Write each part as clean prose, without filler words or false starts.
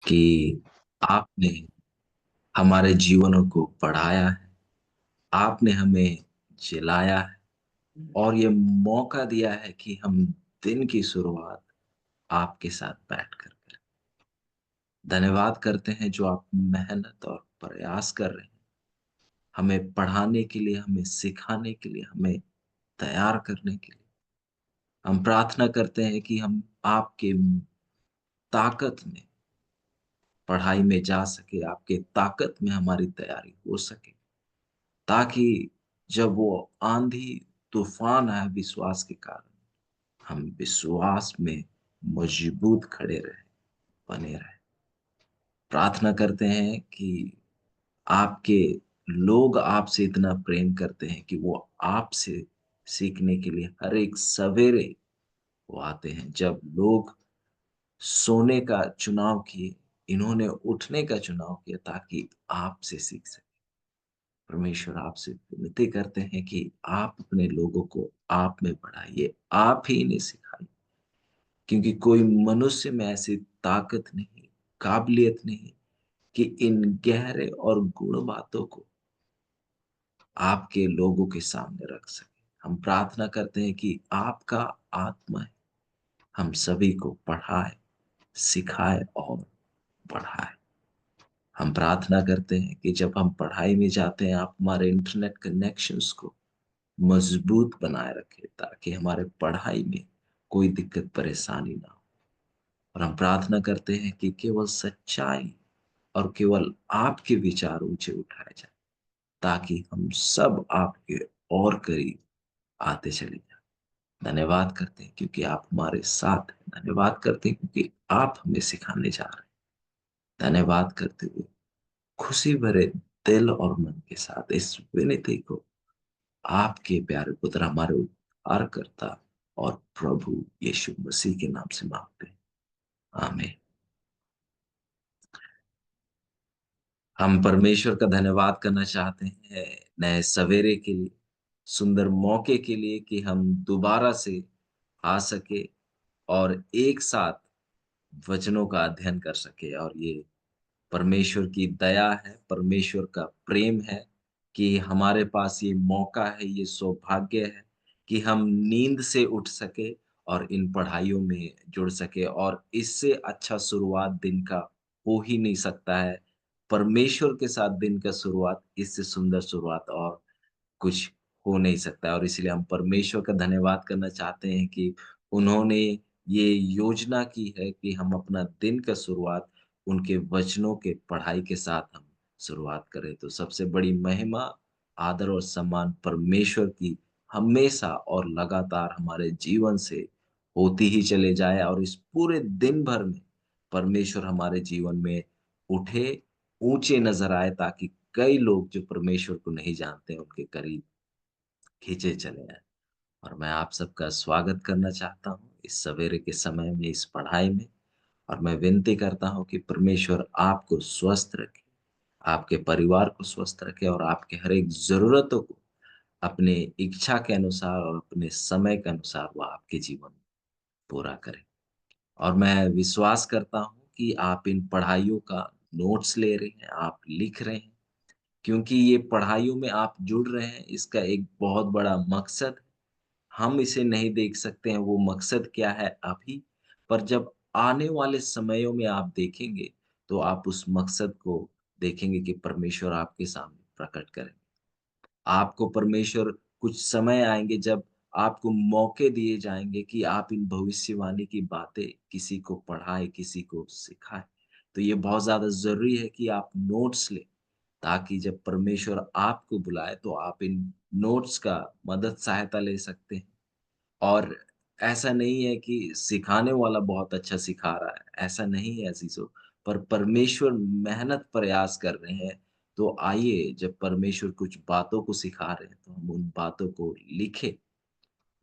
कि आपने हमारे जीवनों को बढ़ाया है। आपने हमें जिलाया है और ये मौका दिया है कि हम दिन की शुरुआत आपके साथ बैठकर करें। धन्यवाद करते हैं जो आप मेहनत और प्रयास कर रहे हैं हमें पढ़ाने के लिए, हमें सिखाने के लिए, हमें तैयार करने के लिए। हम प्रार्थना करते हैं कि हम आपके ताकत में पढ़ाई में जा सके, आपके ताकत में हमारी तैयारी हो सके, ताकि जब वो आंधी तूफान आए विश्वास के कारण, हम विश्वास में मजबूत खड़े रहे, बने रहे। प्रार्थना करते हैं कि आपके लोग आपसे इतना प्रेम करते हैं कि वो आपसे सीखने के लिए हर एक सवेरे वो आते हैं। जब लोग सोने का चुनाव किए, इन्होंने उठने का चुनाव किया ताकि आपसे सीख सके। परमेश्वर आपसे विनती करते हैं कि आप अपने लोगों को आप में बढ़ाइए, आप ही इन्हें सिखाइए, क्योंकि कोई मनुष्य में ऐसी ताकत नहीं, काबिलियत नहीं कि इन गहरे और गूढ़ बातों को आपके लोगों के सामने रख सके। हम प्रार्थना करते हैं कि आपका आत्मा है, हम सभी को पढ़ाए, सिखाए और बढ़ाए। हम प्रार्थना करते हैं कि जब हम पढ़ाई में जाते हैं, आप हमारे इंटरनेट कनेक्शंस को मजबूत बनाए रखें, ताकि हमारे पढ़ाई में कोई दिक्कत परेशानी ना हो। और हम प्रार्थना करते हैं कि केवल सच्चाई और केवल आपके विचार ऊंचे उठाए जाए, ताकि हम सब आपके और करीब आते चले जाएं। धन्यवाद करते हैं क्योंकि आप हमारे साथ हैं। धन्यवाद करते हैं क्योंकि आप हमें सिखाने जा रहे हैं। धन्यवाद करते हुए खुशी भरे दिल और मन के साथ इस विनती को आपके प्यारे पुत्र, हमारे उद्धारकर्ता और प्रभु यीशु मसीह के नाम से मांगते हैं। आमीन। हम परमेश्वर का धन्यवाद करना चाहते हैं नए सवेरे के लिए, सुंदर मौके के लिए कि हम दोबारा से आ सके और एक साथ वचनों का अध्ययन कर सके। और ये परमेश्वर की दया है, परमेश्वर का प्रेम है कि हमारे पास ये मौका है, ये सौभाग्य है कि हम नींद से उठ सके और इन पढ़ाइयों में जुड़ सके। और इससे अच्छा शुरुआत दिन का हो ही नहीं सकता है। परमेश्वर के साथ दिन का शुरुआत, इससे सुंदर शुरुआत और कुछ हो नहीं सकता है। और इसलिए हम परमेश्वर का धन्यवाद करना चाहते हैं कि उन्होंने ये योजना की है कि हम अपना दिन का शुरुआत उनके वचनों के पढ़ाई के साथ हम शुरुआत करें। तो सबसे बड़ी महिमा, आदर और सम्मान परमेश्वर की हमेशा और लगातार हमारे जीवन से होती ही चले जाए, और इस पूरे दिन भर में परमेश्वर हमारे जीवन में उठे, ऊंचे नजर आए, ताकि कई लोग जो परमेश्वर को नहीं जानते उनके करीब खींचे चले आए। और मैं आप सबका स्वागत करना चाहता हूँ इस सवेरे के समय में, इस पढ़ाई में। और मैं विनती करता हूँ कि परमेश्वर आपको स्वस्थ रखे, आपके परिवार को स्वस्थ रखे और आपके हर एक जरूरतों को अपने इच्छा के अनुसार और अपने समय के अनुसार वह आपके जीवन में पूरा करे। और मैं विश्वास करता हूँ कि आप इन पढ़ाइयों का नोट्स ले रहे हैं, आप लिख रहे हैं, क्योंकि ये पढ़ाइयों में आप जुड़ रहे हैं, इसका एक बहुत बड़ा मकसद, हम इसे नहीं देख सकते हैं वो मकसद क्या है अभी, पर जब आने वाले समयों में आप देखेंगे, तो आप उस मकसद को देखेंगे कि परमेश्वर आपके सामने प्रकट करेंगे। आपको परमेश्वर, कुछ समय आएँगे जब आपको मौके दिए जाएँगे कि आप इन भविष्यवाणी की बातें किसी को पढ़ाएँ, किसी को सिखाएँ। तो ये बहुत ज़्यादा ज़रूरी है कि आप नोट्स लें, ताकि जब परमेश्वर आपको बुलाए तो आप इन नोट्स का मदद सहायता ले सकते हैं। और ऐसा नहीं है कि सिखाने वाला बहुत अच्छा सिखा रहा है, ऐसा नहीं है अज़ीज़ों, पर परमेश्वर मेहनत प्रयास कर रहे हैं। तो आइए, जब परमेश्वर कुछ बातों को सिखा रहे हैं, तो हम उन बातों को लिखें,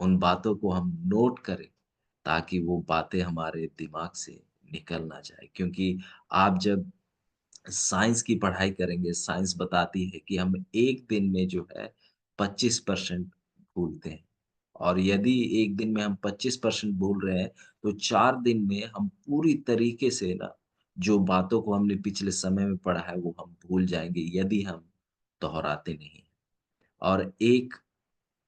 उन बातों को हम नोट करें, ताकि वो बातें हमारे दिमाग से निकल ना जाए। क्योंकि आप जब साइंस की पढ़ाई करेंगे, साइंस बताती है कि हम 1 दिन में जो है 25% भूलते हैं। और यदि 1 दिन में हम 25% भूल रहे हैं, तो 4 दिन में हम पूरी तरीके से ना जो बातों को हमने पिछले समय में पढ़ा है वो हम भूल जाएँगे यदि हम दोहराते नहीं। और एक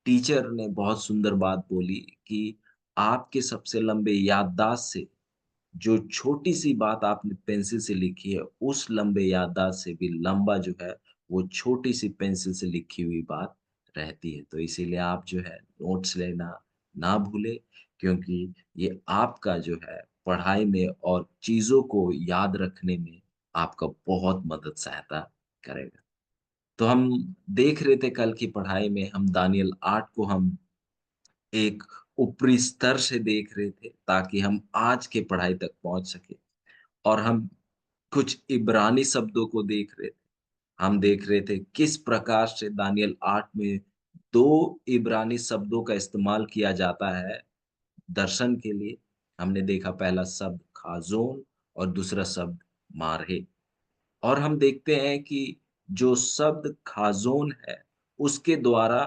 टीचर ने बहुत सुंदर बात बोली कि आपके सबसे लंबे याददाश्त से जो छोटी-सी बात आपने पेंसिल से लिखी है, उस लंबे याददाश्त से भी लंबा जो है, वो छोटी-सी पेंसिल से लिखी हुई बात रहती है। तो इसीलिए आप जो है नोट्स लेना ना भूलें, क्योंकि ये आपका जो है पढ़ाई में और चीज़ों को याद रखने में आपका बहुत मदद सहायता करेगा। तो हम देख रहे थे कल की पढ़ाई में हम दानियल 8 को हम एक ऊपरी स्तर से देख रहे थे ताकि हम आज के पढ़ाई तक पहुँच सकें और हम कुछ इब्रानी शब्दों को देख रहे थे। हम देख रहे थे किस प्रकार से दानियल 8 में 2 इब्रानी शब्दों का इस्तेमाल किया जाता है दर्शन के लिए। हमने देखा पहला शब्द खाज़ोन और दूसरा शब्द मारे। और हम देखते हैं कि जो शब्द खाज़ोन है, उसके द्वारा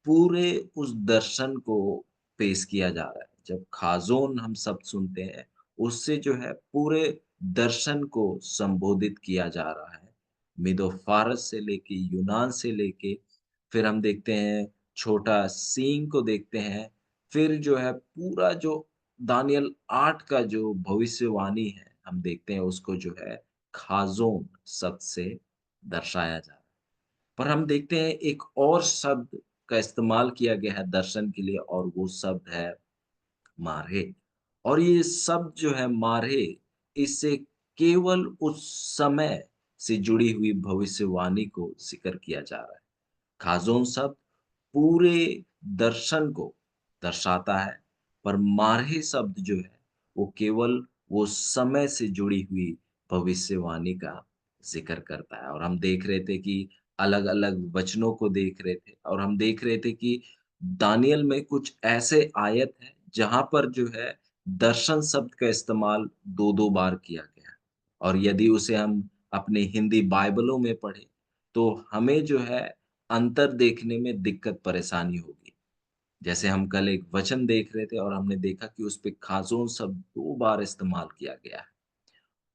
पूरे उस दर्शन को पेश किया जा रहा है। जब खाज़ोन हम शब्द सुनते हैं, उससे जो है पूरे दर्शन को संबोधित किया जा रहा है। मेदो-फारस से लेके, यूनान से लेके, फिर हम देखते हैं छोटा सींग को देखते हैं, फिर जो है पूरा जो दानियल 8 का जो भविष्यवाणी है, हम देखते हैं उसको जो है खाज़ोन शब्द से दर्शाया जा रहा है। पर हम देखते हैं एक और शब्द का इस्तेमाल किया गया है दर्शन के लिए और वो शब्द है मारे। और ये शब्द जो है मारे, इससे केवल उस समय से जुड़ी हुई भविष्यवाणी को ज़िक्र किया जा रहा है। खाज़ोन शब्द पूरे दर्शन को दर्शाता है, पर मारहे शब्द जो है, वो केवल वो समय से जुड़ी हुई भविष्यवाणी का ज़िक्र करता है। और हम देख रहे थे कि अलग-अलग वचनों को देख रहे थे और हम देख रहे थे कि दानियल में कुछ ऐसे आयत हैं, जहाँ पर जो है दर्शन शब्द का इस्तेमाल 2-2 बार किया गया है। और यदि उसे हम अपने हिंदी बाइबलों में पढ़ें, तो हमें जो है अंतर देखने में दिक्कत परेशानी होगी। जैसे हम कल एक वचन देख रहे थे और हमने देखा कि उसपे खाज़ोन शब्द 2 बार इस्तेमाल किया गया है।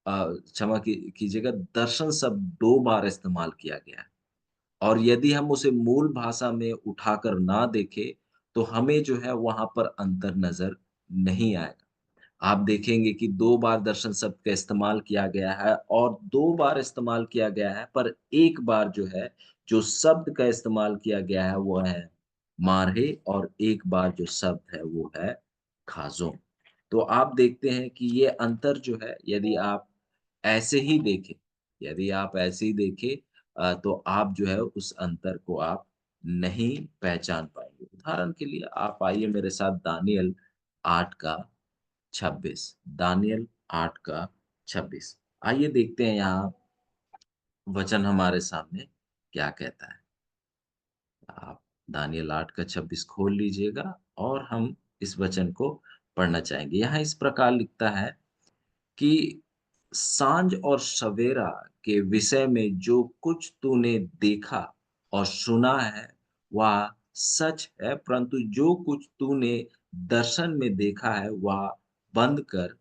क्षमा कीजिएगा दर्शन शब्द 2 बार इस्तेमाल किया गया है। और यदि हम उसे मूल भाषा में उठाकर ना देखें, तो हमें जो है वहाँ पर अंतर नज़र नहीं आएगा। आप देखेंगे कि 2 बार दर्शन शब्द का इस्तेमाल किया गया है और 2 बार इस्तेमाल किया गया है, पर 1 बार जो है, जो शब्द का इस्तेमाल किया गया है, वो है मारे और 1 बार जो शब्द है, वो है खाज़ोन। तो आप देखते हैं कि ये अंतर जो है, यदि आप ऐसे ही देखें तो आप जो है उस अंतर को आप नहीं पहचान पाएँगे। उदाहरण के लिए आप आइए मेरे साथ दानियल 8 का 26 दानियल 8 का 26 आइए देखते हैं यहाँ वचन हमारे सामने क्या कहता है। आप दानियल 8 का 26 खोल लीजिएगा और हम इस वचन को पढ़ना चाहेंगे। यहाँ इस प्रकार लिखता है कि साँझ और सवेरा के विषय में जो कुछ तूने देखा और सुना है, वह सच है, परंतु जो कुछ तूने दर्शन में देखा है, वह बंद कर,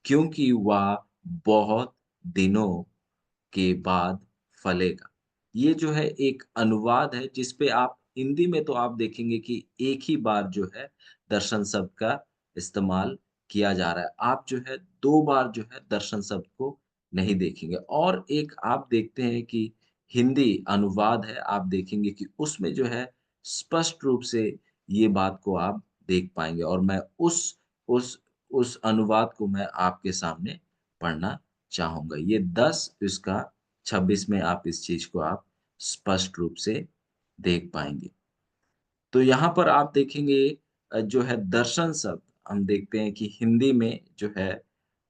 क्योंकि वह बहुत दिनों के बाद फलेगा। ये जो है एक अनुवाद है जिस पे आप हिंदी में तो आप देखेंगे कि एक ही बार जो है दर्शन शब्द का इस्तेमाल किया जा रहा है। आप जो है 2 बार जो है दर्शन शब्द को नहीं देखेंगे और एक आप देखते हैं कि हिंदी अनुवाद है, आप देखेंगे कि उसमें जो है स्पष्ट रूप से ये बात को आप देख पाएँगे और मैं उस उस अनुवाद को मैं आपके सामने पढ़ना चाहूँगा। ये 10 इसका 26 में आप इस चीज़ को आप स्पष्ट रूप से देख पाएँगे। तो यहाँ पर आप देखेंगे जो है दर्शन शब्द हम देखते हैं कि हिंदी में जो है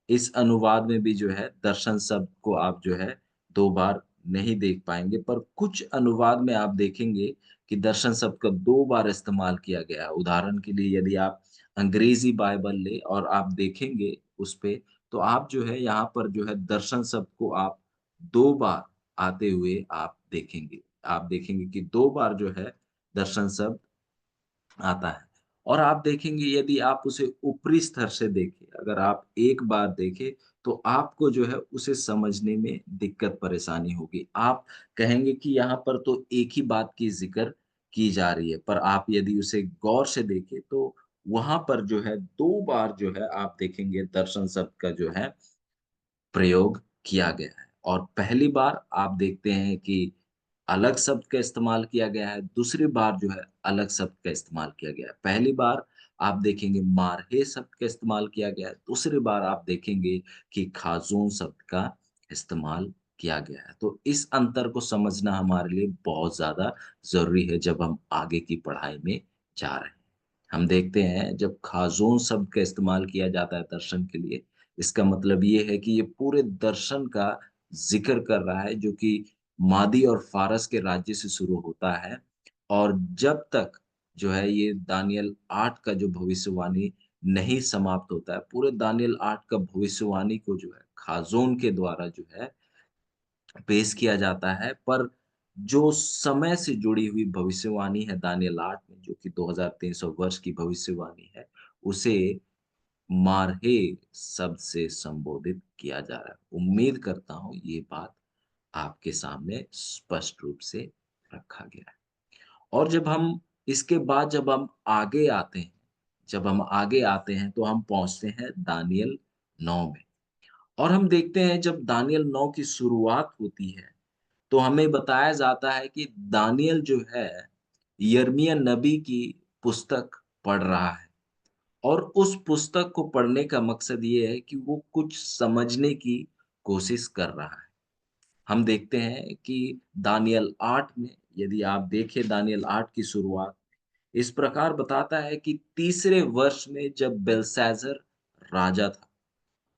इस अनुवाद में भी जो है दर्शन शब्द को आप जो है 2 बार नहीं देख पाएँगे, पर कुछ अनुवाद में आप देखेंगे कि दर्शन शब्द का 2 बार इस्तेमाल किया गया है। उदाहरण के लिए यदि आप अंग्रेज़ी बाइबल लें और आप देखेंगे उसपे, तो आप जो है यहाँ पर जो है दर्शन शब्द को आप 2 बार आते हुए आप देखेंगे। आप देखेंगे कि 2 बार जो है दर्शन शब्द आता है। और आप देखेंगे यदि आप उसे ऊपरी स्तर से देखें, अगर आप एक बार देखें, तो आपको जो है उसे समझने में दिक्कत परेशानी होगी। आप कहेंगे कि यहाँ पर तो एक ही बात की ज़िक्र की जा रही है, पर आप यदि उसे गौर से देखें तो वहाँ पर जो है 2 बार जो है आप देखेंगे दर्शन शब्द का जो है प्रयोग किया गया है। और पहली बार आप देखते हैं कि अलग शब्द का इस्तेमाल किया गया है, दूसरी बार जो है अलग शब्द का इस्तेमाल किया गया है। पहली बार आप देखेंगे मारहे शब्द का इस्तेमाल किया गया है, दूसरी बार आप देखेंगे कि खाजून शब्द का इस्तेमाल किया गया है। तो इस अंतर को समझना हमारे लिए बहुत ज़्यादा ज़रूरी है जब हम आगे की पढ़ाई में जा रहे हैं। हम देखते हैं जब खाजून शब्द का इस्तेमाल किया जाता है दर्शन के लिए, इसका मतलब ये है कि ये पूरे दर्शन का ज़िक्र कर रहा है जो कि मादी और फारस के राज्य से शुरू होता है और जब तक जो है ये दानियल 8 का जो भविष्यवाणी नहीं समाप्त होता है, पूरे दानियल 8 का भविष्यवाणी को जो है खाजोन के द्वारा जो है पेश किया जाता है। पर जो समय से जुड़ी हुई भविष्यवाणी है दानियल 8 में जो कि 2300 वर्ष की भविष्यवाणी है, उसे मारहे शब्द से संबोधित किया जा रहा है। उम्मीद करता हूँ ये बात आपके सामने स्पष्ट रूप से रखा गया है। और जब हम आगे आते हैं तो हम पहुँचते हैं दानियल 9 में। और हम देखते हैं जब दानियल 9 की शुरुआत होती है, तो हमें बताया जाता है कि दानियल जो है, यिर्मयाह नबी की पुस्तक पढ़ रहा है। और उस पुस्तक को पढ़ने का मकसद ये है कि वो कुछ समझने की कोशिश कर रहा है। हम देखते हैं कि दानियल 8 में यदि आप देखें दानियल 8 की शुरुआत, इस प्रकार बताता है कि तीसरे वर्ष में जब बेलशस्सर राजा था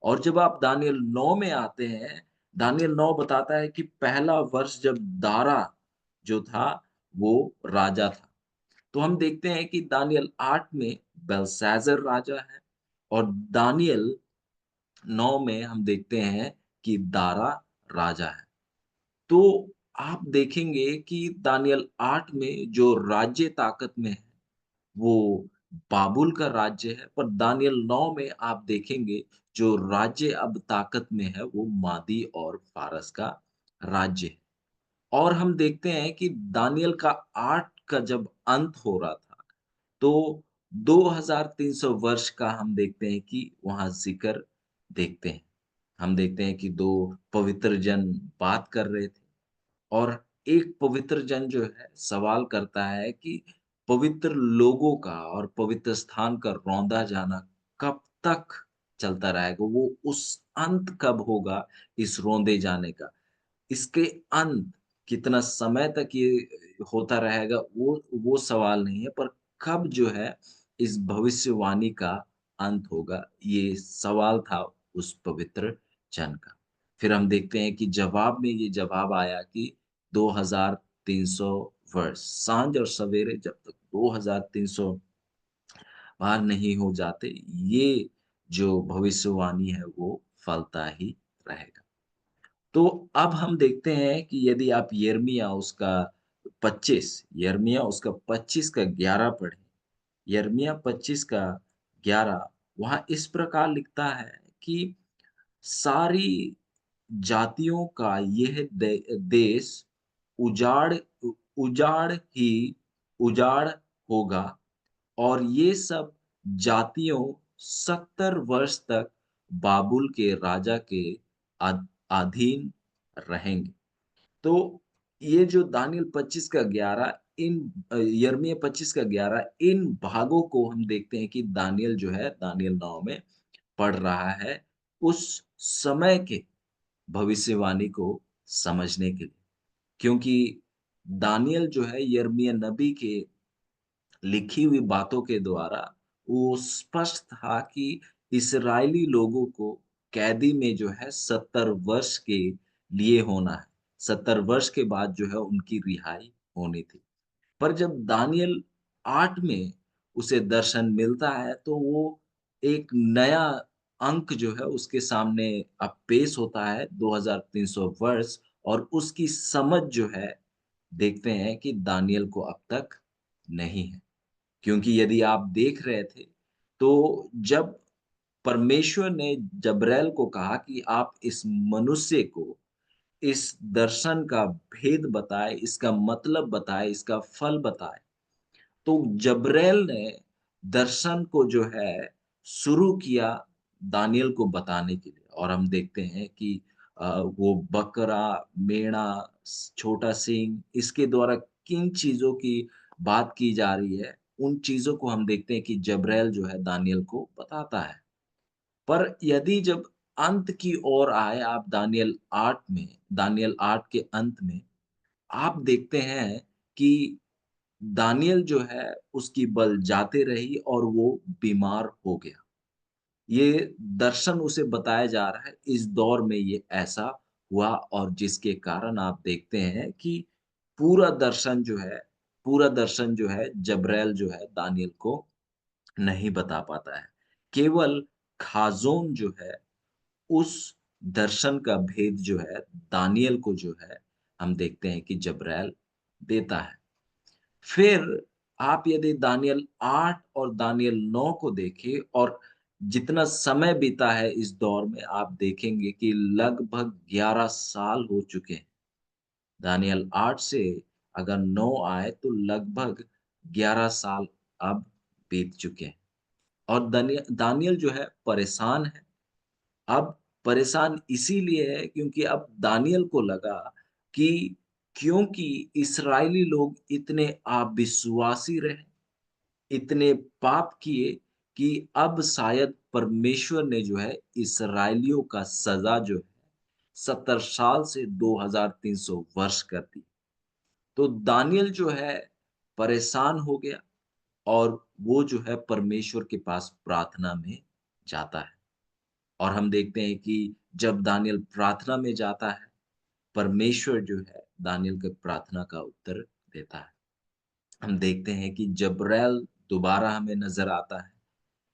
और जब आप दानियल 9 में आते हैं, दानियल 9 बताता है कि पहला वर्ष जब दारा जो था, वो राजा था। तो हम देखते हैं कि दानियल 8 में बेलशस्सर राजा है और दानियल 9 में हम देखते हैं कि दारा राजा है। तो आप देखेंगे कि दानियल 8 में जो राज्य ताकत में है, वो बाबुल का राज्य है, पर दानियल 9 में आप देखेंगे जो राज्य अब ताकत में है, वो मादी और फारस का राज्य है। और हम देखते हैं कि दानियल का 8 का जब अंत हो रहा था, तो 2300 वर्ष का हम देखते हैं कि वहाँ ज़िक्र देखते हैं। हम देखते हैं कि 2 पवित्र जन बात कर रहे थे और एक पवित्र जन जो है सवाल करता है कि पवित्र लोगों का और पवित्र स्थान का रौंदा जाना कब तक चलता रहेगा? वो उस अंत कब होगा इस रौंदे जाने का? इसके अंत कितना समय तक ये होता रहेगा वो सवाल नहीं है, पर कब जो है इस भविष्यवाणी का अंत होगा, ये सवाल था उस पवित्र जन का। फिर हम देखते हैं कि जवाब में ये जवाब आया कि 2300 वर्ष, साँझ और सवेरे जब तक 2300 पार नहीं हो जाते, ये जो भविष्यवाणी है वो फलता ही रहेगा। तो अब हम देखते हैं कि यदि आप यिर्मयाह उसका 25 का 11 पढ़ें, यिर्मयाह 25 का 11 वहाँ इस प्रकार लिखता है कि सारी जातियों का यह देश उजाड़ उजाड़ ही उजाड़ होगा और ये सब जातियों 70 वर्ष तक बाबुल के राजा के अधीन रहेंगे। तो ये जो दानियल 25 का 11 यिर्मयाह 25 का 11 इन भागों को हम देखते हैं कि दानियल जो है दानियल 9 में पढ़ रहा है उस समय के भविष्यवाणी को समझने के लिए। क्योंकि दानियल जो है यिर्मयाह नबी के लिखी हुई बातों के द्वारा वो स्पष्ट था कि इस्राएली लोगों को कैदी में जो है 70 वर्ष के लिए होना है। 70 वर्ष के बाद जो है उनकी रिहाई होनी थी। पर जब दानियल 8 में उसे दर्शन मिलता है तो वो एक नया अंक जो है उसके सामने अब पेश होता है 2300 वर्ष और उसकी समझ जो है देखते हैं कि दानियल को अब तक नहीं है। क्योंकि यदि आप देख रहे थे, तो जब परमेश्वर ने जब्राइल को कहा कि आप इस मनुष्य को इस दर्शन का भेद बताएँ, इसका मतलब बताएँ, इसका फल बताएँ। तो जब्राइल ने दर्शन को जो है शुरू किया दानियल को बताने के लिए और हम देखते हैं कि वो बकरा, मेढ़ा, छोटा सींग इसके द्वारा किन चीज़ों की बात की जा रही है, उन चीज़ों को हम देखते हैं कि जब्राइल जो है दानियल को बताता है। पर यदि जब अंत की ओर आए आप दानियल 8 के अंत में आप देखते हैं कि दानियल जो है उसकी बल जाते रही और वो बीमार हो गया। ये दर्शन उसे बताया जा रहा है इस दौर में ये ऐसा हुआ और जिसके कारण आप देखते हैं कि पूरा दर्शन जो है पूरा दर्शन जो है जब्राइल जो है दानियल को नहीं बता पाता है। केवल खाज़ोन जो है उस दर्शन का भेद जो है दानियल को जो है हम देखते हैं कि जब्राइल देता है। फिर आप यदि दानियल 8 और दानियल 9 को देखें और जितना समय बीता है इस दौर में आप देखेंगे कि लगभग 11 साल हो चुके हैं। दानियल 8 से अगर 9 आए तो लगभग 11 साल अब बीत चुके हैं और दानियल जो है परेशान है। अब परेशान इसीलिए है क्योंकि अब दानियल को लगा कि क्योंकि इस्राएली लोग इतने अविश्वासी रहे, इतने पाप किए कि अब शायद परमेश्वर ने जो है इस्राएलियों का सज़ा जो है 70 साल से 2300 वर्ष कर दी। तो दानियल जो है परेशान हो गया और वो जो है परमेश्वर के पास प्रार्थना में जाता है। और हम देखते हैं कि जब दानियल प्रार्थना में जाता है, परमेश्वर जो है दानियल के प्रार्थना का उत्तर देता है। हम देखते हैं कि जब्राइल दोबारा हमें नज़र आता है।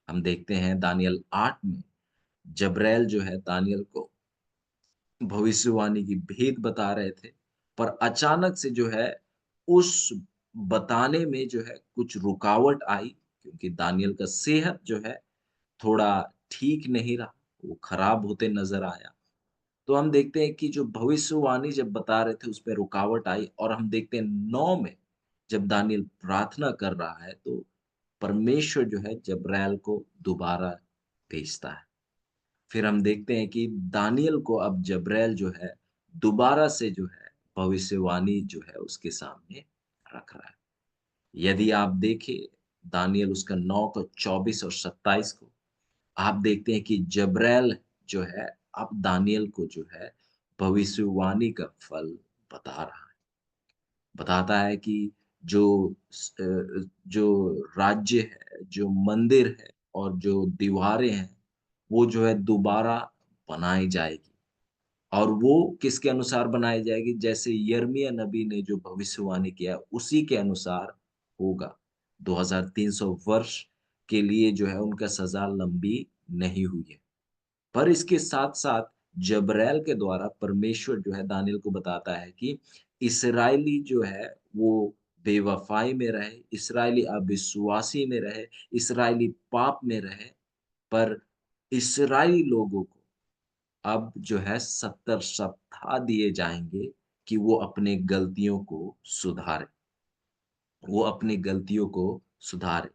हम देखते हैं दानियल 8 में जब्राइल जो है दानियल को भविष्यवाणी की भेद बता रहे थे, पर अचानक से जो है उस बताने में जो है कुछ रुकावट आई क्योंकि दानियल का सेहत जो है थोड़ा ठीक नहीं रहा, वो खराब होते नज़र आया। तो हम देखते हैं कि जो भविष्यवाणी जब बता रहे थे उसमें रुकावट आई और हम देखते हैं 9 में जब दानियल प्रार्थना कर रहा है तो परमेश्वर जो है जब्राइल को दोबारा भेजता है। फिर हम देखते हैं कि दानियल को अब जब्राइल जो है दोबारा से जो है भविष्यवाणी जो है उसके सामने रख रहा है। यदि आप देखें दानियल उसका 9 का 24 और 27 को आप देखते हैं कि जब्राइल जो है अब दानियल को जो है भविष्यवाणी का फल बता रहा है। बताता है कि जो जो राज्य है, जो मंदिर है और जो दीवारें हैं, वो जो है दोबारा बनाई जाएगी। और वो किसके अनुसार बनाई जाएगी? जैसे यिर्मयाह नबी ने जो भविष्यवाणी किया, उसी के अनुसार होगा। 2300 वर्ष के लिए जो है उनका सज़ा लंबी नहीं हुई है। पर इसके साथ-साथ जब्राइल के द्वारा परमेश्वर जो है दानिय्येल को बताता है कि इस्राएली जो है वो बेवफ़ाई में रहे, इस्राएली अविश्वासी में रहे, इस्राएली पाप में रहे, पर इस्राएली लोगों को अब जो है 70 सप्ताह दिए जाएँगे कि वो अपने गलतियों को सुधारें। वो अपनी गलतियों को सुधारें।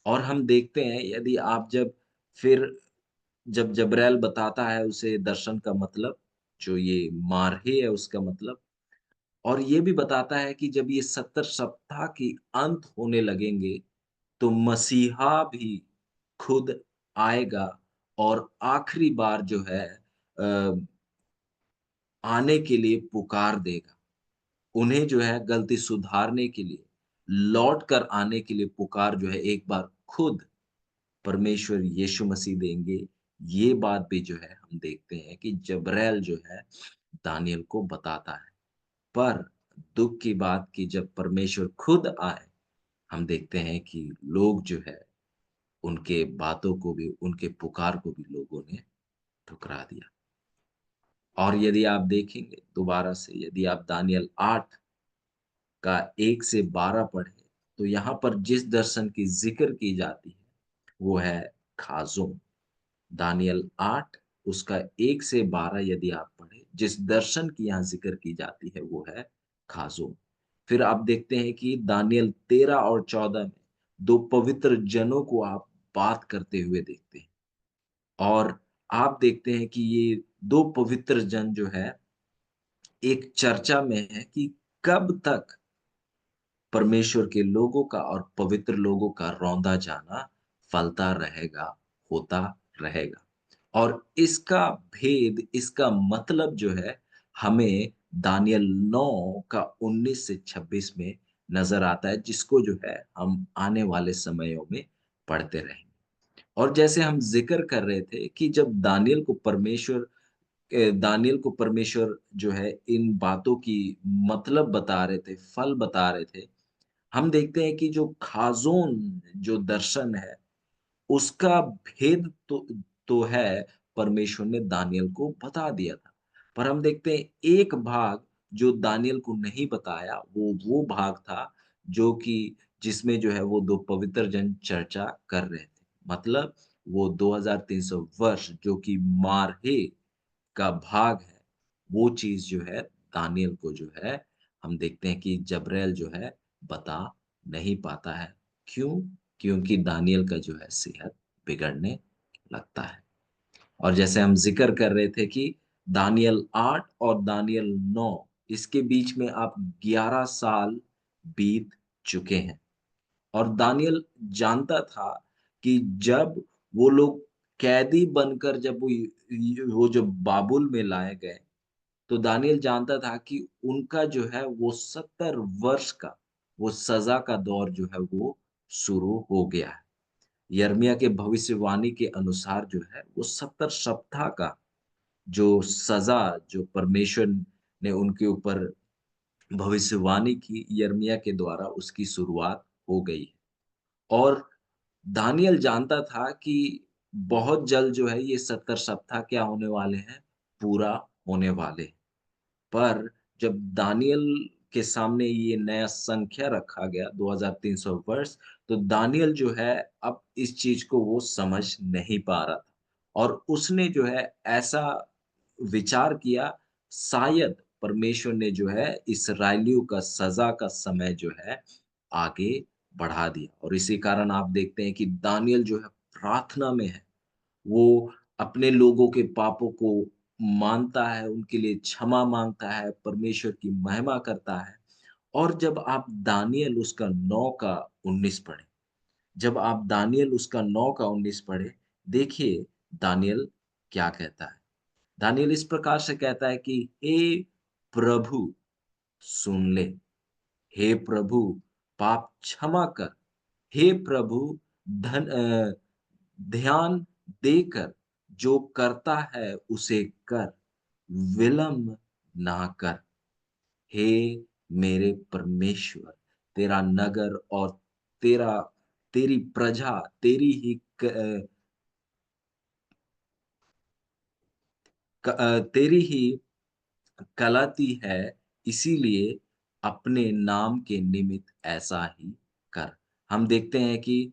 और हम देखते हैं यदि आप फिर जब जब्राइल बताता है उसे दर्शन का मतलब, जो ये मारहे है उसका मतलब और ये भी बताता है कि जब ये 70 सप्ताह की अंत होने लगेंगे, तो मसीहा भी खुद आएगा और आखिरी बार जो है आने के लिए पुकार देगा। उन्हें जो है गलती सुधारने के लिए, लौट कर आने के लिए पुकार जो है एक बार खुद परमेश्वर यीशु मसीह देंगे। ये बात भी जो है हम देखते हैं कि जब्राइल जो है दानिय्येल को बताता है। पर दुःख की बात कि जब परमेश्वर खुद आए, हम देखते हैं कि लोग जो है उनके बातों को भी, उनके पुकार को भी लोगों ने ठुकरा दिया। और यदि आप देखेंगे दोबारा से यदि आप दानिय्येल 8 का 1 से 12 पढ़ें, तो यहाँ पर जिस दर्शन की ज़िक्र की जाती है, वो है खाज़ोन। दानियल 8 उसका 1 से 12 यदि आप पढ़ें, जिस दर्शन की यहाँ ज़िक्र की जाती है वो है खाज़ोन। फिर आप देखते हैं कि दानियल 13 और 14 में 2 पवित्र जनों को आप बात करते हुए देखते हैं। और आप देखते हैं कि ये 2 पवित्र जन जो है, एक चर्चा में है कि कब तक परमेश्वर के लोगों का और पवित्र लोगों का रौंदा जाना फलता रहेगा, होता रहेगा। और इसका भेद, इसका मतलब जो है, हमें दानियल 9 का 19 से 26 में नज़र आता है, जिसको जो है हम आने वाले समयों में पढ़ते रहेंगे। और जैसे हम ज़िक्र कर रहे थे कि जब दानियल को परमेश्वर जो है इन बातों की मतलब बता रहे थे, फल बता रहे थे, हम देखते हैं कि जो खाज़ोन जो दर्शन है, उसका भेद तो है, परमेश्वर ने दानियल को बता दिया था। पर हम देखते हैं एक भाग जो दानियल को नहीं बताया, वो भाग था जो कि जिसमें जो है वो 2 पवित्र जन चर्चा कर रहे थे। मतलब वो 2300 वर्ष जो कि मारहे का भाग है, वो चीज़ जो है दानियल को जो है हम देखते हैं कि जब्राइल जो है बता नहीं पाता है। क्यों? क्योंकि दानियल का जो है सेहत बिगड़ने लगता है। और जैसे हम ज़िक्र कर रहे थे कि दानियल 8 और दानियल 9 इसके बीच में अब 11 साल बीत चुके हैं। और दानियल जानता था कि जब वो लोग कैदी बनकर जब वो जो बाबुल में लाए गए, तो दानियल जानता था कि उनका जो है वो 70 वर्ष का वो सज़ा का दौर जो है वो शुरू हो गया है। यिर्मयाह के भविष्यवाणी के अनुसार जो है वो 70 सप्ताह का जो सज़ा जो परमेश्वर ने उनके ऊपर भविष्यवाणी की यिर्मयाह के द्वारा उसकी शुरुआत हो गई है। और दानियल जानता था कि बहुत जल्द जो है ये 70 सप्ताह क्या होने वाले हैं? पूरा होने वाले हैं। पर जब दानियल के सामने ये नया संख्या रखा गया 2300 वर्ष, तो दानियल जो है अब इस चीज़ को वो समझ नहीं पा रहा था। और उसने जो है ऐसा विचार किया, शायद परमेश्वर ने जो है इस्राएलियों का सज़ा का समय जो है आगे बढ़ा दिया। और इसी कारण आप देखते हैं कि दानियल जो है प्रार्थना में है। वो अपने लोगों के पापों को मानता है, उनके लिए क्षमा माँगता है, परमेश्वर की महिमा करता है। और जब आप दानियल उसका 9 का 19 पढ़ें, जब आप दानियल उसका 9 का 19 पढ़ें, देखिए दानियल क्या कहता है। दानियल इस प्रकार से कहता है कि हे प्रभु सुन ले, हे प्रभु पाप क्षमा कर, हे प्रभु ध्यान देकर जो करता है उसे कर, विलंब ना कर। हे मेरे परमेश्वर, तेरा नगर और तेरा तेरी प्रजा तेरी ही कहलाती है, इसीलिए अपने नाम के निमित्त ऐसा ही कर। हम देखते हैं कि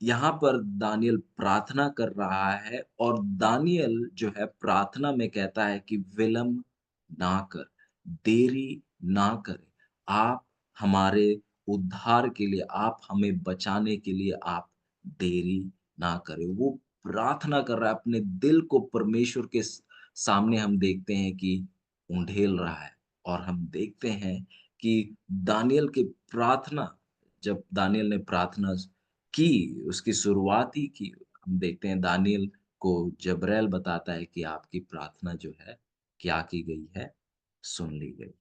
यहाँ पर दानियल प्रार्थना कर रहा है और दानियल जो है प्रार्थना में कहता है कि विलंब ना कर, देरी ना करे। आप हमारे उद्धार के लिए, आप हमें बचाने के लिए आप देरी ना करें। वो प्रार्थना कर रहा है, अपने दिल को परमेश्वर के सामने हम देखते हैं कि उंडेल रहा है। और हम देखते हैं कि दानियल की प्रार्थना, जब दानियल ने प्रार्थना की, उसकी शुरुआत ही की, हम देखते हैं दानियल को जब्राइल बताता है कि आपकी प्रार्थना जो है, क्या की गई है? सुन ली गई।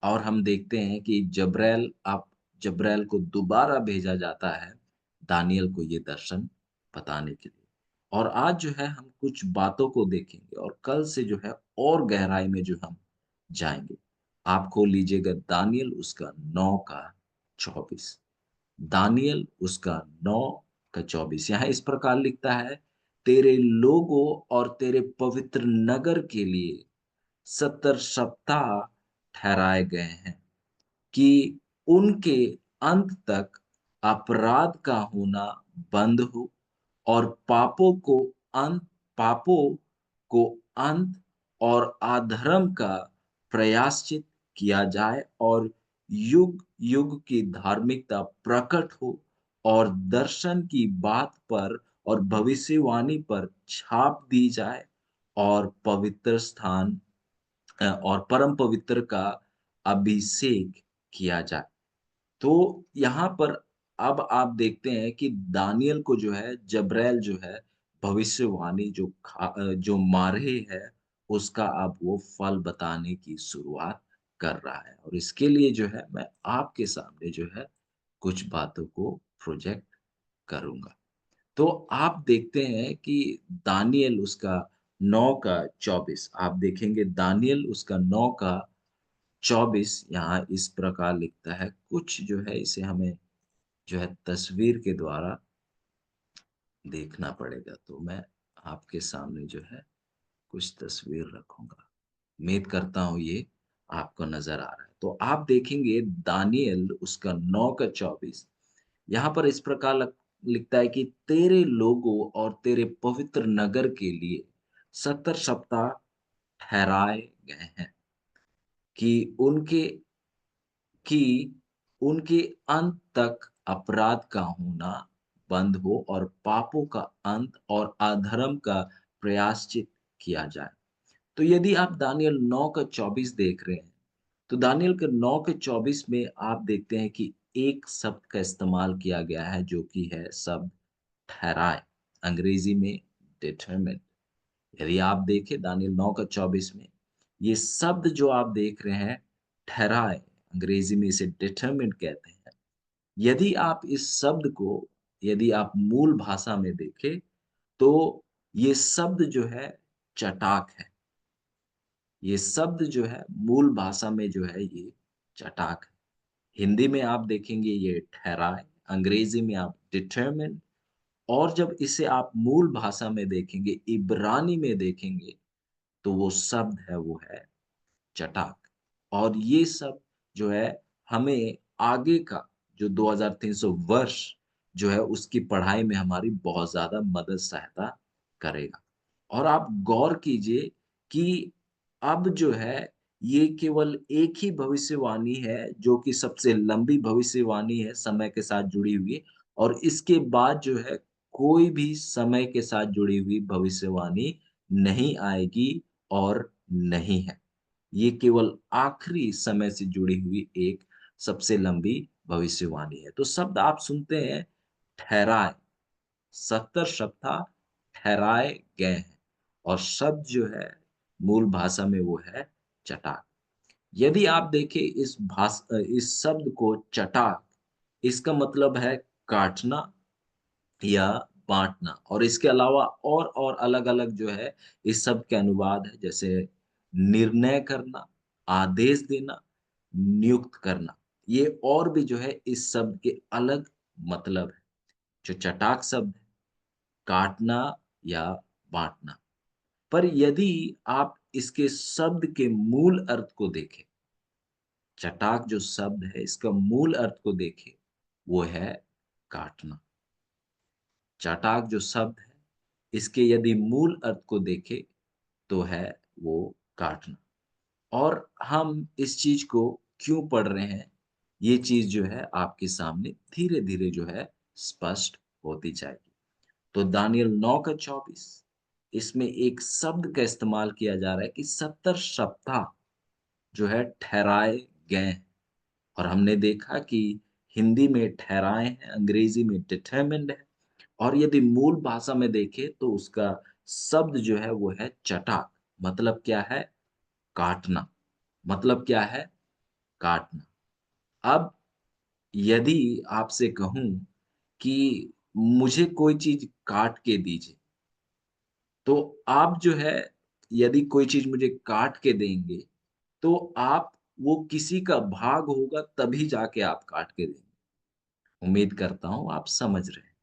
और हम देखते हैं कि जब्राइल को दोबारा भेजा जाता है, दानियल को ये दर्शन बताने के लिए। और आज जो है हम कुछ बातों को देखेंगे और कल से जो है और गहराई में जो हम जाएँगे। आप खोल लीजिएगा दानियल उसका 9 का 24। दानियल उसका 9 का 24 यहाँ इस प्रकार लिखता है, तेरे लोगों और तेरे पवित्र नगर के लिए 70 सप्ताह ठहराए गए हैं कि उनके अंत तक अपराध का होना बंद हो और अंत पापों को अंत और अधर्म का प्रायश्चित किया जाए और युग-युग की धार्मिकता प्रकट हो और दर्शन की बात पर और भविष्यवाणी पर छाप दी जाए और पवित्र स्थान और परम पवित्र का अभिषेक किया जाए। तो यहाँ पर अब आप देखते हैं कि दानिय्येल को जो है जब्राइल जो है भविष्यवाणी जो मारे है उसका अब वो फल बताने की शुरुआत कर रहा है और इसके लिए जो है मैं आपके सामने जो है कुछ बातों को प्रोजेक्ट करूँगा। तो आप देखते हैं कि दानिय्येल उसका 9 का 24 आप देखेंगे दानिय्येल उसका 9 का 24 यहाँ इस प्रकार लिखता है, कुछ जो है इसे हमें जो है तस्वीर के द्वारा देखना पड़ेगा। तो मैं आपके सामने जो है कुछ तस्वीर रखूँगा। उम्मीद करता हूँ ये आपको नज़र आ रहा है। तो आप देखेंगे दानिय्येल उसका 9 का 24 यहाँ पर इस प्रकार लिखता है कि तेरे लोगों और तेरे पवित्र नगर के लिए 70 सप्ताह ठहराए गए हैं कि उनके कि उनके अंत तक अपराध का होना बंद हो और पापों का अंत और अधर्म का प्रायश्चित किया जाए। तो यदि आप दानिय्येल 9 का 24 देख रहे हैं, तो दानिय्येल के 9 के 24 में आप देखते हैं कि एक शब्द का इस्तेमाल किया गया है जो कि है शब्द ठहराए, अंग्रेजी में डिटरमिन। यदि आप देखें दानिय्येल 9 का 24 में, ये शब्द जो आप देख रहे हैं, ठहराए, अंग्रेजी में इसे डिटरमिन्ड कहते हैं। यदि आप इस शब्द को यदि आप मूल भाषा में देखें, तो ये शब्द जो है चटाक है। ये शब्द जो है मूल भाषा में जो है ये चटाक है। हिंदी में आप देखेंगे ये ठहराए, अंग्रेजी में आप डिटरमिन्ड और जब इसे आप मूल भाषा में देखेंगे, इब्रानी में देखेंगे, तो वो शब्द है वो है चटाक और ये सब जो है हमें आगे का जो 2300 वर्ष जो है उसकी पढ़ाई में हमारी बहुत ज़्यादा मदद सहायता करेगा। और आप गौर कीजिए कि अब जो है ये केवल एक ही भविष्यवाणी है जो कि सबसे लंबी भविष्यवाणी है समय के साथ जुड़ी हुई और इसके बाद जो है कोई भी समय के साथ जुड़ी हुई भविष्यवाणी नहीं आएगी और नहीं है। ये केवल आखिरी समय से जुड़ी हुई एक सबसे लंबी भविष्यवाणी है। तो शब्द आप सुनते हैं ठहराए, 70 सप्ताह ठहराए गए हैं और शब्द जो है मूल भाषा में वो है चटाक। यदि आप देखें इस शब्द को चटाक, इसका मतलब है काटना या बाँटना और इसके अलावा और अलग-अलग जो है इस शब्द के अनुवाद है जैसे निर्णय करना, आदेश देना, नियुक्त करना। ये और भी जो है इस शब्द के अलग मतलब है। जो चटाक शब्द है, काटना या बाँटना। पर यदि आप इसके शब्द के मूल अर्थ को देखें, चटाक जो शब्द है इसका मूल अर्थ को देखें, वो है काटना। चटाक जो शब्द है, इसके यदि मूल अर्थ को देखें, तो है वो काटना। और हम इस चीज़ को क्यों पढ़ रहे हैं, ये चीज़ जो है आपके सामने धीरे-धीरे जो है स्पष्ट होती जाएगी। तो दानिय्येल 9 का 24 इसमें एक शब्द का इस्तेमाल किया जा रहा है कि 70 सप्ताह जो है ठहराए गए हैं। और हमने देखा कि हिंदी में ठहराए हैं, अंग्रेज़ी में डिटरमिन्ड है और यदि मूल भाषा में देखें तो उसका शब्द जो है वो है चटाक, मतलब क्या है? काटना। मतलब क्या है? काटना। अब यदि आपसे कहूँ कि मुझे कोई चीज़ काट के दीजिए, तो आप जो है यदि कोई चीज़ मुझे काट के देंगे, तो आप वो किसी का भाग होगा तभी जाके आप काट के देंगे। उम्मीद करता हूँ आप समझ रहे हैं।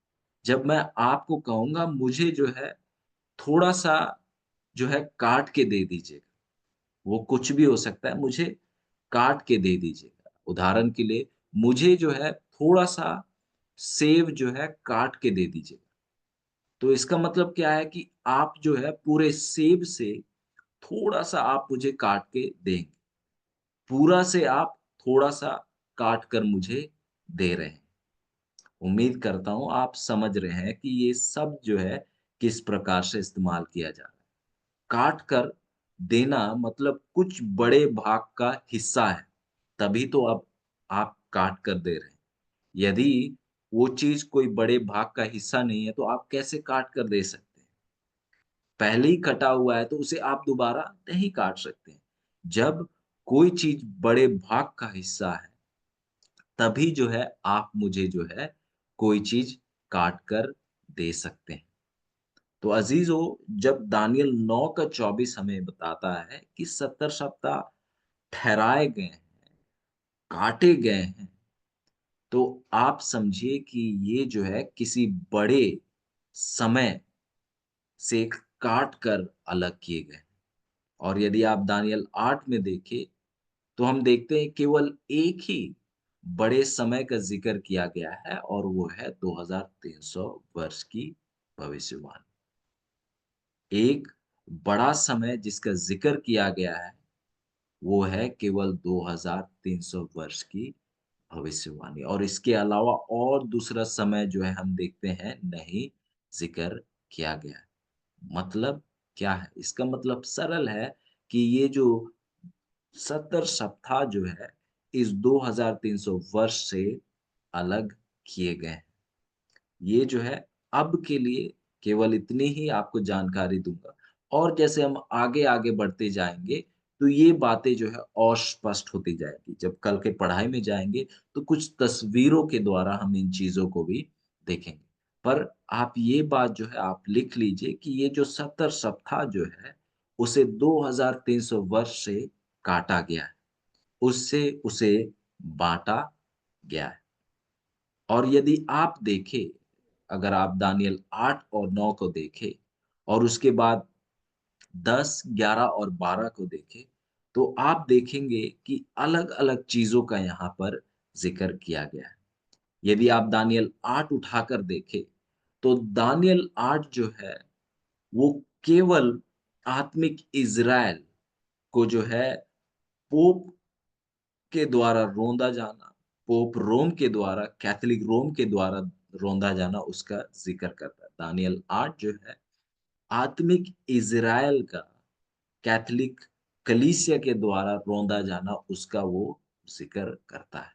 जब मैं आपको कहूँगा मुझे जो है थोड़ा-सा जो है काट के दे दीजिएगा, वो कुछ भी हो सकता है, मुझे काट के दे दीजिएगा। उदाहरण के लिए मुझे जो है थोड़ा-सा सेव जो है काट के दे दीजिएगा। तो इसका मतलब क्या है कि आप जो है पूरे सेब से थोड़ा-सा आप मुझे काट के देंगे। पूरा से आप थोड़ा-सा काट कर मुझे दे रहे हैं। उम्मीद करता हूँ आप समझ रहे हैं कि ये सब जो है किस प्रकार से इस्तेमाल किया जा रहा है। काट कर देना मतलब कुछ बड़े भाग का हिस्सा है, तभी तो अब आप काट कर दे रहे हैं। यदि वो चीज़ कोई बड़े भाग का हिस्सा नहीं है, तो आप कैसे काट कर दे सकते हैं? पहले ही कटा हुआ है, तो उसे आप दोबारा नहीं काट सकते हैं। जब कोई चीज़ बड़े भाग का हिस्सा है, तभी जो है आप मुझे जो है कोई चीज़ काट कर दे सकते हैं। तो अज़ीज़ों, जब दानियल 9 का 24 हमें बताता है कि 70 सप्ताह ठहराए गए हैं, काटे गए हैं, तो आप समझिए कि ये जो है किसी बड़े समय से काट कर अलग किए गए हैं। और यदि आप दानियल 8 में देखें, तो हम देखते हैं केवल एक ही बड़े समय का ज़िक्र किया गया है और वो है 2300 वर्ष की भविष्यवाणी। एक बड़ा समय जिसका ज़िक्र किया गया है, वो है केवल 2300 वर्ष की भविष्यवाणी और इसके अलावा और दूसरा समय जो है हम देखते हैं नहीं ज़िक्र किया गया है। मतलब क्या है? इसका मतलब सरल है कि ये जो 70 सप्ताह जो है, इस 2300 वर्ष से अलग किए गए हैं। ये जो है अब के लिए केवल इतनी ही आपको जानकारी दूँगा और जैसे हम आगे-आगे बढ़ते जाएँगे, तो ये बातें जो है और स्पष्ट होती जाएँगी। जब कल के पढ़ाई में जाएँगे, तो कुछ तस्वीरों के द्वारा हम इन चीज़ों को भी देखेंगे। पर आप ये बात जो है आप लिख लीजिए कि ये जो 70 सप्ताह जो है, उसे 2300 वर्ष से काटा गया है। उससे उसे बाँटा गया है। और यदि आप देखें, अगर आप दानियल 8 और 9 को देखें और उसके बाद 10, 11 और 12 को देखें, तो आप देखेंगे कि अलग-अलग चीज़ों का यहाँ पर ज़िक्र किया गया है। यदि आप दानियल 8 उठाकर देखें, तो दानियल 8 जो है, वो केवल आत्मिक इज़राइल को जो है पोप के द्वारा रोंदा जाना, पोप रोम के द्वारा, कैथोलिक रोम के द्वारा रोंदा जाना उसका ज़िक्र करता है। दानियल 8 जो है, आत्मिक इज़राइल का कैथोलिक कलीसिया के द्वारा रोंदा जाना उसका वो ज़िक्र करता है।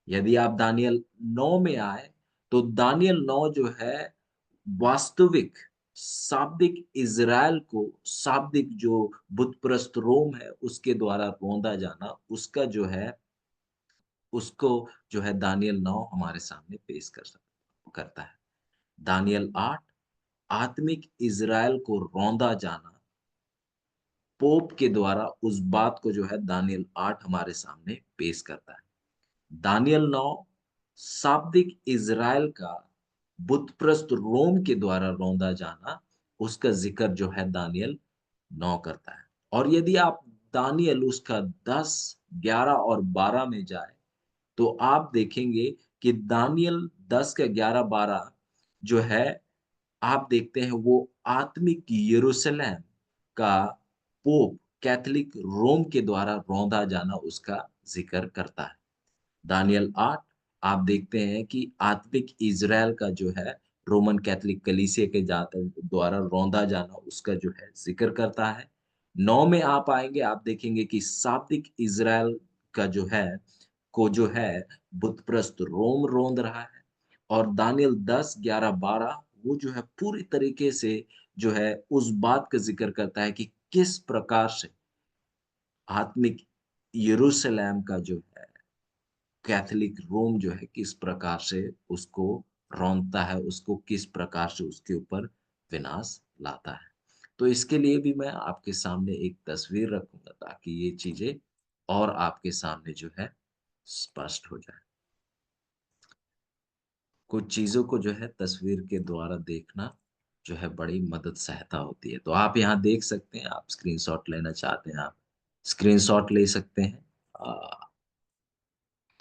यदि आप दानियल 9 में आए, तो दानियल 9 जो है वास्तविक शाब्दिक इज़राइल को शाब्दिक जो बुतप्रस्त रोम है, उसके द्वारा रोंदा जाना, उसका जो है उसको जो है दानियल 9 हमारे सामने पेश करता है। दानियल 8 आत्मिक इज़राइल को रौंदा जाना, पोप के द्वारा उस बात को जो है दानियल 8 हमारे सामने पेश करता है। दानियल 9 शाब्दिक इज़राइल का बुतप्रस्त रोम के द्वारा रौंदा जाना, उसका ज़िक्र जो है दानियल 9 करता है। और यदि आप दानियल उसका 10, 11 और 12 में जाएँ, तो आप देखेंगे कि दानियल 10 का 11-12 जो है, आप देखते हैं वो आत्मिक यरूशलेम का पोप कैथोलिक रोम के द्वारा रौंदा जाना उसका ज़िक्र करता है। दानियल 8 आप देखते हैं कि आत्मिक इज़राइल का जो है रोमन कैथोलिक कलीसिया के द्वारा रौंदा जाना उसका जो है ज़िक्र करता है। 9 में आप आएँगे आप देखेंगे कि शाब्दिक इज़राइल का जो है जो है बुतप्रस्त रोम रौंद रहा है और दानियल 10, 11, 12 वो जो है पूरी तरीके से जो है उस बात का ज़िक्र करता है कि किस प्रकार से आत्मिक यरूशलेम का जो है कैथोलिक रोम जो है किस प्रकार से उसको रौंदता है, उसको किस प्रकार से उसके ऊपर विनाश लाता है। तो इसके लिए भी मैं आपके सामने एक तस्वीर रखूँगा ताकि ये चीज़ें और आपके सामने जो है स्पष्ट हो जाए। कुछ चीज़ों को जो है तस्वीर के द्वारा देखना जो है बड़ी मदद सहायता होती है। तो आप यहाँ देख सकते हैं, आप स्क्रीनशॉट लेना चाहते हैं आप स्क्रीनशॉट ले सकते हैं।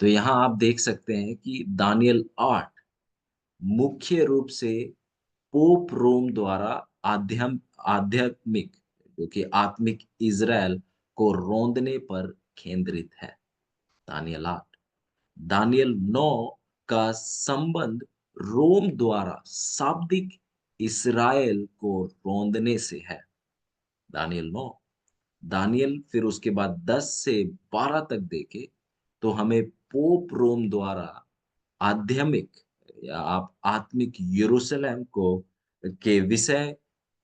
तो यहाँ आप देख सकते हैं कि दानियल 8 मुख्य रूप से पोप रोम द्वारा आध्यात्मिक, जो कि आत्मिक इज़राइल को रौंदने पर केंद्रित है। दानियल 8। दानियल 9 का संबंध रोम द्वारा शाब्दिक इस्राएल को रौंदने से है। दानियल 9। दानियल फिर उसके बाद 10 से 12 तक देखें, तो हमें पोप रोम द्वारा आध्यात्मिक या आप आत्मिक यरूशलेम को के विषय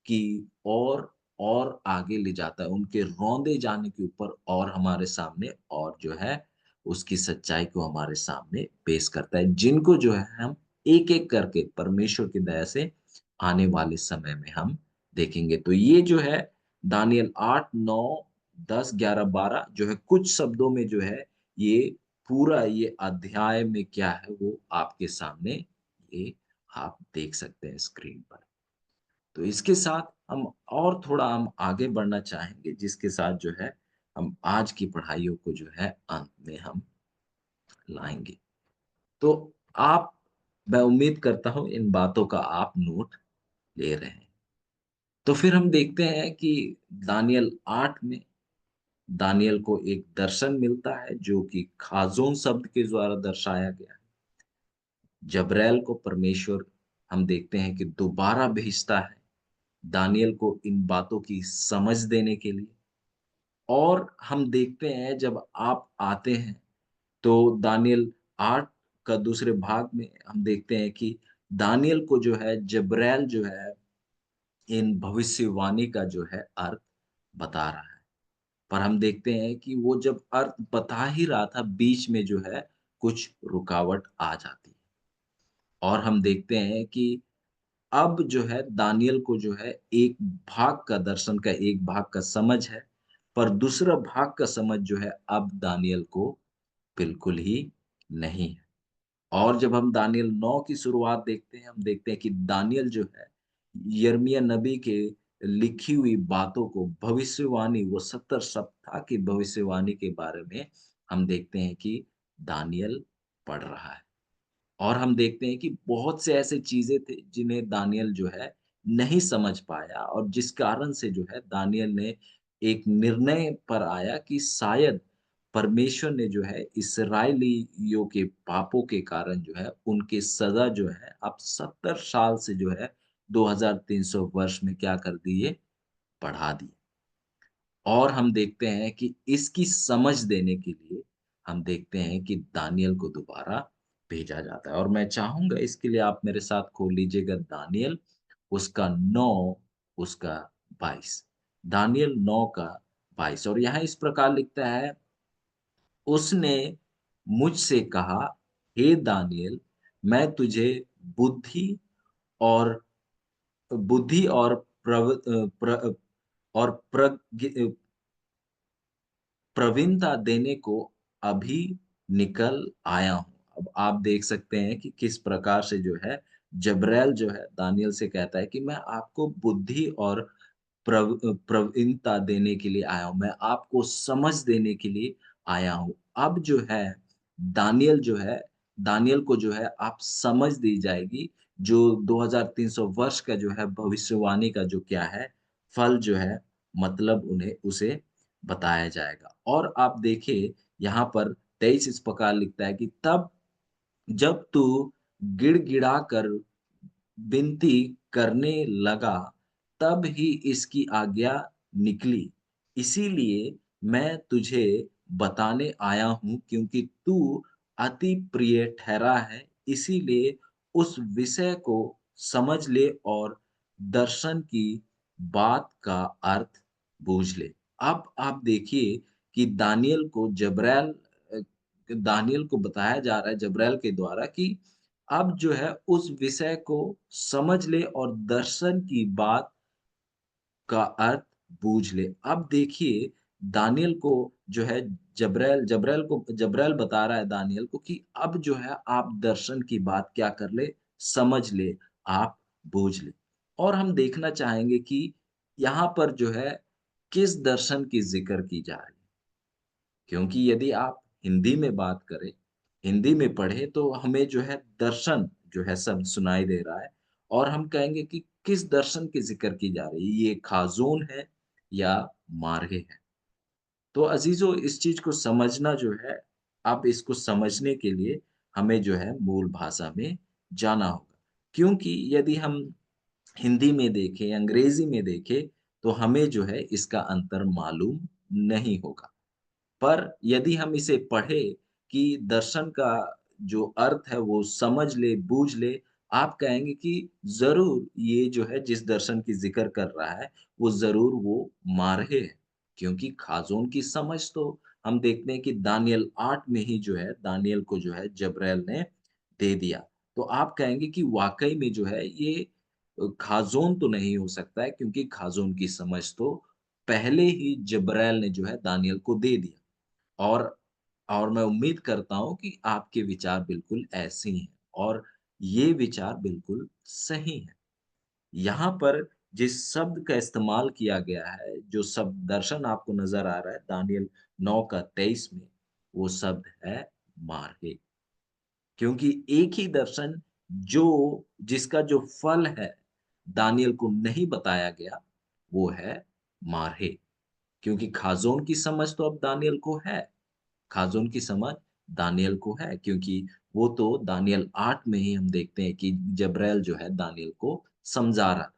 की और आगे ले जाता है। उनके रौंदे जाने के ऊपर और हमारे सामने और जो है उसकी सच्चाई को हमारे सामने पेश करता है, जिनको जो है हम एक-एक करके परमेश्वर की दया से आने वाले समय में हम देखेंगे। तो ये जो है दानियल 8, 9, 10, 11, 12 जो है कुछ शब्दों में जो है ये पूरा ये अध्याय में क्या है वो आपके सामने ये आप देख सकते हैं स्क्रीन पर। तो इसके साथ हम और थोड़ा हम आगे बढ़ना चाहेंगे, जिसके साथ जो है हम आज की पढ़ाइयों को जो है अंत में हम लाएँगे। तो आप मैं उम्मीद करता हूँ इन बातों का आप नोट ले रहे हैं। तो फिर हम देखते हैं कि दानियल 8 में दानियल को एक दर्शन मिलता है जो कि खाज़ोन शब्द के द्वारा दर्शाया गया है। जब्रैल को परमेश्वर हम देखते हैं कि दोबारा भेजता है दानियल को इन बातों की समझ देने के लिए। और हम देखते हैं जब आप आते हैं तो दानियल 8 का दूसरे भाग में हम देखते हैं कि दानियल को जो है जब्रैल जो है इन भविष्यवाणी का जो है अर्थ बता रहा है। पर हम देखते हैं कि वो जब अर्थ बता ही रहा था, बीच में जो है कुछ रुकावट आ जाती है। और हम देखते हैं कि अब जो है दानियल को जो है एक भाग का दर्शन का एक भाग का समझ है, पर दूसरा भाग का समझ जो है अब दानियल को बिल्कुल ही नहीं है। और जब हम दानियल 9 की शुरुआत देखते हैं, हम देखते हैं कि दानियल जो है यिर्मयाह नबी के लिखी हुई बातों को भविष्यवाणी वो 70 सप्ताह की भविष्यवाणी के बारे में हम देखते हैं कि दानियल पढ़ रहा है। और हम देखते हैं कि बहुत से ऐसे चीज़ें थे जिन्हें दानियल जो है नहीं समझ पाया और जिस कारण से जो है दानियल ने एक निर्णय पर आया कि शायद परमेश्वर ने जो है इस्राएलियों के पापों के कारण जो है उनकी सज़ा जो है अब 70 साल से जो है 2300 वर्ष में क्या कर दी है, बढ़ा दी। और हम देखते हैं कि इसकी समझ देने के लिए हम देखते हैं कि दानियल को दोबारा भेजा जाता है और मैं चाहूँगा इसके लिए आप मेरे साथ खोल लीजिएगा दानियल उसका 9 उसका 22। दानियल 9 का 22 और यहाँ इस प्रकार लिखता है, उसने मुझसे कहा, हे दानियल, मैं तुझे बुद्धि और और प्रवीणता देने को अभी निकल आया हूँ। अब आप देख सकते हैं कि किस प्रकार से जो है जब्रैल जो है दानियल से कहता है कि मैं आपको बुद्धि और प्रवीणता देने के लिए आया हूँ। मैं आपको समझ देने के लिए आया हूँ। अब जो है दानियल जो है दानियल को जो है आप समझ दी जाएगी जो 2300 वर्ष का जो है भविष्यवाणी का जो क्या है फल जो है मतलब उन्हें उसे बताया जाएगा। और आप देखिए यहाँ पर 23 इस प्रकार लिखता है कि तब जब तू गिड़गिड़ाकर विनती करने लगा, तब ही इसकी आज्ञा निकली। इसीलिए मैं तुझे बताने आया हूँ क्योंकि तू अति प्रिय ठहरा है, इसीलिए उस विषय को समझ ले और दर्शन की बात का अर्थ बूझ ले। अब आप देखिए कि दानियल को बताया जा रहा है जब्रैल के द्वारा कि अब जो है उस विषय को समझ ले और दर्शन की बात का अर्थ बूझ ले। अब देखिए दानियल को जो है जब्रैल बता रहा है दानियल को कि अब जो है आप दर्शन की बात क्या कर ले, समझ ले, आप बूझ ले। और हम देखना चाहेंगे कि यहाँ पर जो है किस दर्शन की ज़िक्र की जा रही है। क्योंकि यदि आप हिंदी में बात करें, हिंदी में पढ़ें तो हमें जो है दर्शन जो है शब्द सुनाई दे रहा है और हम कहेंगे कि किस दर्शन की ज़िक्र की जा रही है, ये खाज़ोन है या मारहे है। तो अज़ीज़ों इस चीज़ को समझना जो है, अब इसको समझने के लिए हमें जो है मूल भाषा में जाना होगा। क्योंकि यदि हम हिंदी में देखें, अंग्रेज़ी में देखें, तो हमें जो है इसका अंतर मालूम नहीं होगा। पर यदि हम इसे पढ़ें कि दर्शन का जो अर्थ है वो समझ ले, बूझ ले, आप कहेंगे कि ज़रूर ये जो है जिस दर्शन की ज़िक्र कर रहा है, वो ज़रूर वो मारहे है। क्योंकि खाज़ोन की समझ तो हम देखते हैं कि दानियल 8 में ही जो है दानियल को जो है जब्राइल ने दे दिया। तो आप कहेंगे कि वाक़ई में जो है ये खाज़ोन तो नहीं हो सकता है क्योंकि खाज़ोन की समझ तो पहले ही जब्राइल ने जो है दानियल को दे दिया। और और मैं उम्मीद करता हूँ कि आपके विचार बिल्कुल ऐसे ही हैं और ये विचार बिल्कुल सही हैं। यहाँ पर जिस शब्द का इस्तेमाल किया गया है, जो शब्द दर्शन आपको नज़र आ रहा है दानियल 9 का 23 में, वो शब्द है मार्गे। क्योंकि एक ही दर्शन जो जिसका जो फल है, दानियल को नहीं बताया गया, वो है मारे। क्योंकि खाज़ोन की समझ तो अब दानियल को है। खाज़ोन की समझ दानियल को है क्योंकि वो तो दानियल 8 में ही हम देखते हैं कि जब्राइल जो है दानियल को समझा रहा था।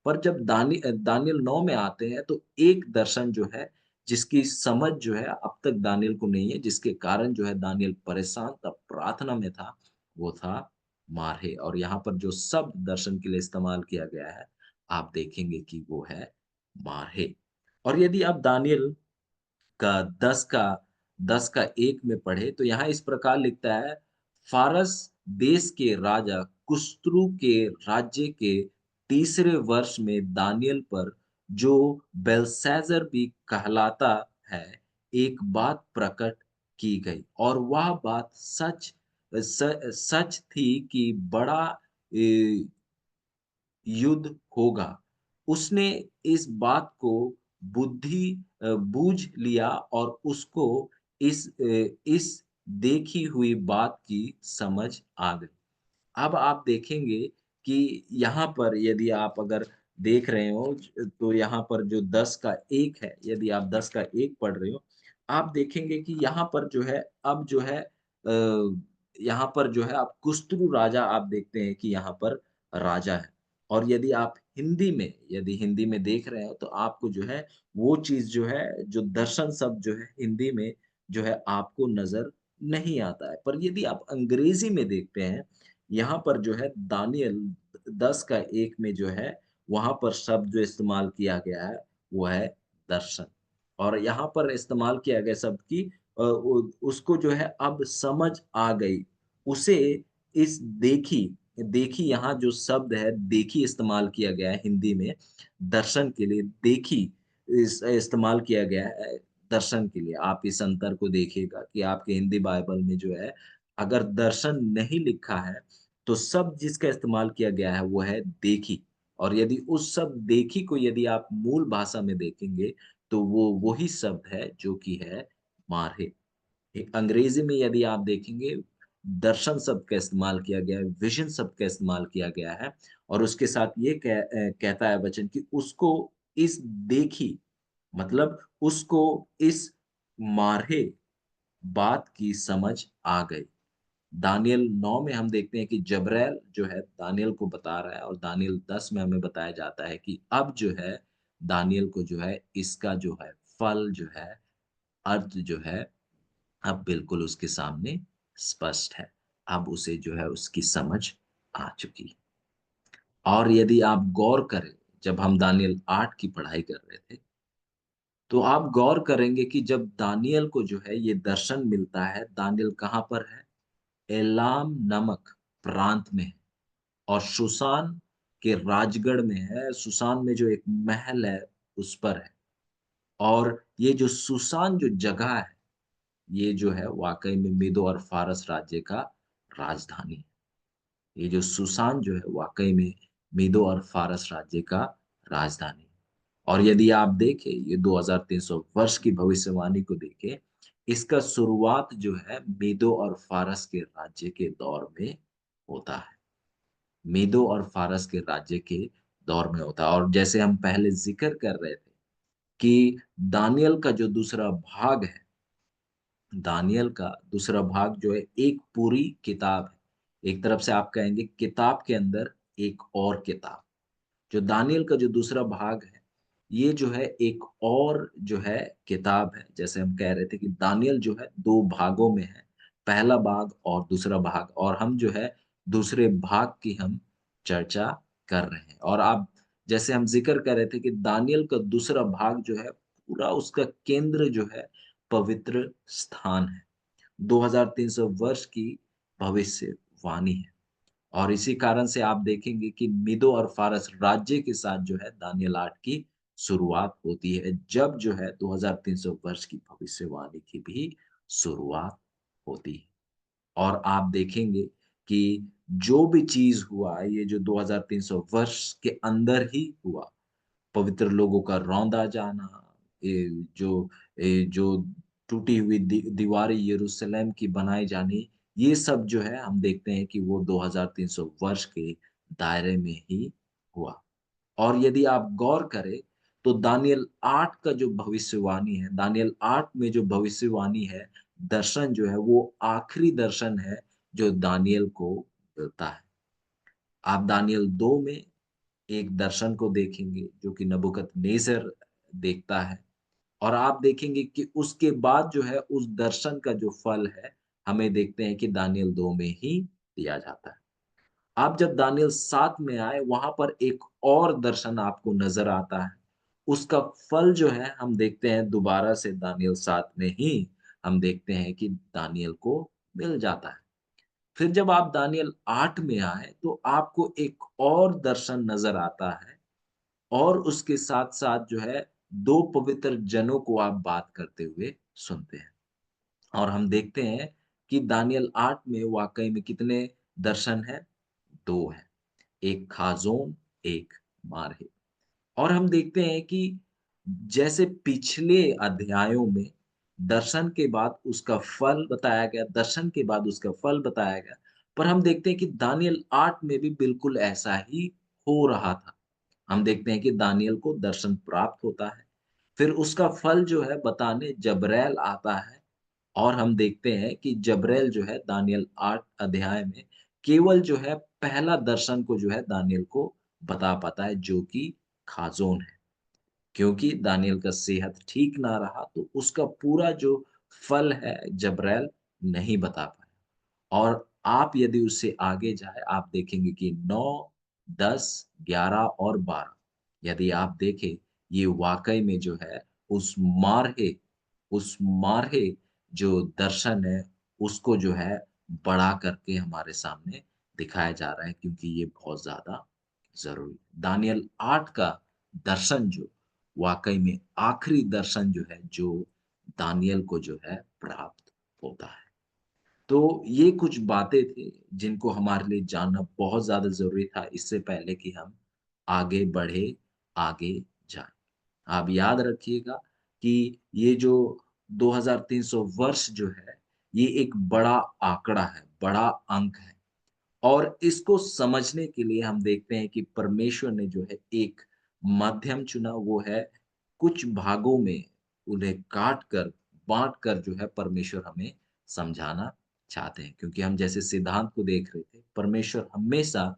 पर जब दानियल 9 में आते हैं तो एक दर्शन जो है जिसकी समझ जो है अब तक दानियल को नहीं है, जिसके कारण जो है दानियल परेशान था, प्रार्थना में था, वो था मारे और यहाँ पर जो शब्द दर्शन के लिए इस्तेमाल किया गया है, आप देखेंगे कि वो है मारे। और यदि आप दानियल का 10 का 1 में पढ़े तो यहाँ इस प्रकार लिखता है, फारस देश के राजा कुस्रू के राज्य के तीसरे वर्ष में दानियल पर जो बेलशस्सर भी कहलाता है, एक बात प्रकट की गई और वह बात सच थी कि बड़ा ए, युद्ध होगा। उसने इस बात को बूझ लिया और उसको इस देखी हुई बात की समझ आ गई। अब आप देखेंगे कि यहाँ पर यदि आप अगर देख रहे हो तो यहाँ पर जो 10 का 1 है, यदि आप 10 का 1 पढ़ रहे हो, आप देखेंगे कि यहाँ पर जो है अब जो है यहाँ पर जो है आप कुस्रू राजा आप देखते हैं कि यहाँ पर राजा है। और यदि हिंदी में देख रहे हो तो आपको जो है वो चीज़ जो है, जो दर्शन शब्द जो है हिंदी में जो है आपको नज़र नहीं आता है। पर यदि आप अंग्रेज़ी में देखते हैं यहाँ पर जो है दानियल 10 का 1 में जो है, वहाँ पर शब्द जो इस्तेमाल किया गया है, वो है दर्शन। और यहाँ पर इस्तेमाल किया गया शब्द कि उ उसको जो है अब समझ आ गई। उसे इस देखी यहाँ जो शब्द है, देखी इस्तेमाल किया गया है हिंदी में, दर्शन के लिए देखी इस्तेमाल किया गया है दर्शन के लिए। आप इस अंतर को देखिएगा कि आपके हिंदी बाइबल में जो है, अगर दर्शन नहीं लिखा है, तो शब्द जिसका इस्तेमाल किया गया है वो है देखी और यदि उस शब्द देखी को यदि आप मूल भाषा में देखेंगे, तो वो वही शब्द है जो कि है मारे। अंग्रेजी में यदि आप देखेंगे, दर्शन शब्द का इस्तेमाल किया गया है, विज़न शब्द का इस्तेमाल किया गया है और उसके साथ ये कहता है वचन कि उसको इस देखी मतलब उसको इस मारे बात की समझ आ गई। दानियल 9 में हम देखते हैं कि जब्राइल जो है दानियल को बता रहा है और दानियल 10 में हमें बताया जाता है कि अब जो है दानियल को जो है इसका जो है फल जो है, अर्थ जो है अब बिल्कुल उसके सामने स्पष्ट है। अब उसे जो है उसकी समझ आ चुकी है। और यदि आप गौर करें, जब हम दानियल 8 की पढ़ाई कर रहे थे, तो आप गौर करेंगे कि जब दानियल को जो है ये दर्शन मिलता है, दानियल कहाँ पर है? एलाम नामक प्रांत में है और सुसान के राजगढ़ में है। सुसान में जो एक महल है, उस पर है और ये जो सुसान जो जगह है, ये जो है वाक़ई में मेदो और फ़ारस राज्य का राजधानी है। ये जो सुसान जो है वाक़ई में मेदो और फ़ारस राज्य का राजधानी है। और यदि आप देखें ये 2300 वर्ष की भविष्यवाणी को देखें, इसका शुरुआत जो है मेदो और फ़ारस के राज्य के दौर में होता है। मेदो और फारस के राज्य के दौर में होता है। और जैसे हम पहले ज़िक्र कर रहे थे कि दानियल का जो दूसरा भाग है, दानियल का दूसरा भाग जो है एक पूरी किताब है। एक तरफ से आप कहेंगे किताब के अंदर एक और किताब। जो दानियल का जो दूसरा भाग है, ये जो है एक और जो है किताब है। जैसे हम कह रहे थे कि दानियल जो है 2 भागों में है, पहला भाग और दूसरा भाग, और हम जो है दूसरे भाग की हम चर्चा कर रहे हैं। और आप जैसे हम ज़िक्र कर रहे थे कि दानियल का दूसरा भाग जो है, पूरा उसका केंद्र जो है पवित्र स्थान है। 2300 वर्ष की भविष्यवाणी है। और इसी कारण से आप देखेंगे कि मीदो और फारस राज्य के साथ जो है दानियल 8 की शुरुआत होती है, जब जो है 2300 वर्ष की भविष्यवाणी की भी शुरुआत होती है। और आप देखेंगे कि जो भी चीज़ हुआ, ये जो 2300 वर्ष के अंदर ही हुआ। पवित्र लोगों का रौंदा जाना, ये जो टूटी हुई दीवारें यरूशलेम की बनाई जानी, ये सब जो है हम देखते हैं कि वो 2300 वर्ष के दायरे में ही हुआ। और यदि आप गौर करें, तो दानियल 8 का जो भविष्यवाणी है, दानियल 8 में जो भविष्यवाणी है, दर्शन जो है, वो आखिरी दर्शन है जो दानियल को मिलता है। आप दानियल 2 में एक दर्शन को देखेंगे जो कि नबूकदनेस्सर देखता है, और आप देखेंगे कि उसके बाद जो है उस दर्शन का जो फल है, हमें देखते हैं कि दानियल 2 में ही दिया जाता है। आप जब दानियल 7 में आए, वहाँ पर एक और दर्शन आपको नज़र आता है। उसका फल जो है हम देखते हैं दोबारा से दानियल 7 में ही हम देखते हैं कि दानियल को मिल जाता है। फिर जब आप दानियल 8 में आए, तो आपको एक और दर्शन नज़र आता है, और उसके साथ-साथ जो है 2 पवित्र जनों को आप बात करते हुए सुनते हैं। और हम देखते हैं कि दानियल 8 में वाक़ई में कितने दर्शन हैं? 2 हैं। एक खाज़ोन, एक मारे। और हम देखते हैं कि जैसे पिछले अध्यायों में दर्शन के बाद उसका फल बताया गया, दर्शन के बाद उसका फल बताया गया, पर हम देखते हैं कि दानियल 8 में भी बिल्कुल ऐसा ही हो रहा था। हम देखते हैं कि दानियल को दर्शन प्राप्त होता है, फिर उसका फल जो है बताने जब्रैल आता है, और हम देखते हैं कि जब्रैल जो है दानियल 8 अध्याय में केवल जो है पहला दर्शन को जो है दानियल को बता पाता है, जो कि खाज़ोन है। क्योंकि दानियल का सेहत ठीक ना रहा, तो उसका पूरा जो फल है जब्रैल नहीं बता पाया। और आप यदि उससे आगे जाएँ, आप देखेंगे कि 9, 10, 11 और 12, यदि आप देखें, ये वाक़ई में जो है उस मारहे उस मारहे जो दर्शन है, उसको जो है बढ़ा करके हमारे सामने दिखाया जा रहा है, क्योंकि ये बहुत ज़्यादा ज़रूरी है। दानियल 8 का दर्शन जो वाक़ई में आखिरी दर्शन जो है, जो दानियल को जो है प्राप्त होता है। तो ये कुछ बातें थी, जिनको हमारे लिए जानना बहुत ज़्यादा ज़रूरी था, इससे पहले कि हम आगे बढ़े, आगे जाएँ। आप याद रखिएगा कि ये जो 2300 वर्ष जो है, ये एक बड़ा आंकड़ा है, बड़ा अंक है। और इसको समझने के लिए हम देखते हैं कि परमेश्वर ने जो है एक माध्यम चुना, वो है कुछ भागों में उन्हें काट कर, बाँट कर जो है परमेश्वर हमें समझाना चाहते हैं। क्योंकि हम जैसे सिद्धांत को देख रहे थे, परमेश्वर हमेशा